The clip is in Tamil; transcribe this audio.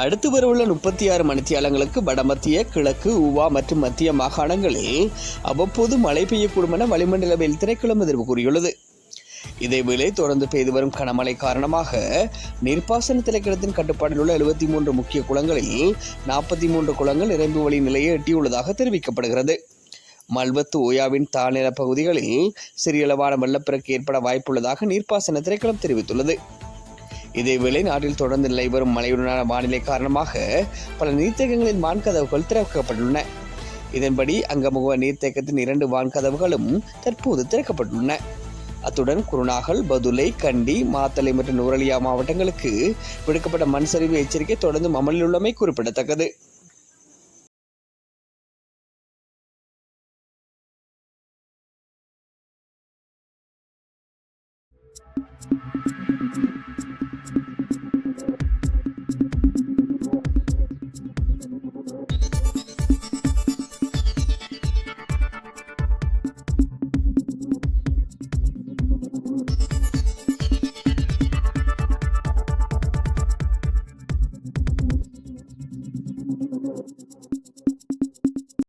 அடுத்து வரவுள்ள 36 மணித்தியாலங்களுக்கு வடமத்திய, கிழக்கு, ஊவா மற்றும் மத்திய மாகாணங்களில் அவ்வப்போது மழை பெய்யக்கூடும் என வளிமண்டலவியல் திணைக்களம் எதிர்வு கூறியுள்ளது. இதேவேளை தொடர்ந்து பெய்து வரும் கனமழை காரணமாக நீர்ப்பாசன திணைக்களத்தின் கட்டுப்பாட்டில் உள்ள 73 முக்கிய குளங்களில் 43 குளங்கள் நிரம்பு வழி நிலையை எட்டியுள்ளதாக தெரிவிக்கப்படுகிறது. மல்வத்து ஓயாவின் தாழ்நில பகுதிகளில் சிறியளவான வெள்ளப்பெருக்கு ஏற்பட வாய்ப்புள்ளதாக நீர்ப்பாசன திணைக்களம் தெரிவித்துள்ளது. இதேவேளை நாட்டில் தொடர்ந்து நிலை வரும் மழையுடனான வானிலை காரணமாக பல நீர்த்தேக்கங்களின் வான்கதவுகள் திறக்கப்பட்டுள்ளன. இதன்படி அங்கமுக நீர்த்தேக்கத்தின் 2 வான்கதவுகளும் தற்போது திறக்கப்பட்டுள்ளன. அத்துடன் குருநாகல், பதுளை, கண்டி, மாத்தளை மற்றும் நுவரெலியா மாவட்டங்களுக்கு விடுக்கப்பட்ட மண் சரிவு எச்சரிக்கை தொடர்ந்து அமலில் உள்ளமை குறிப்பிடத்தக்கது.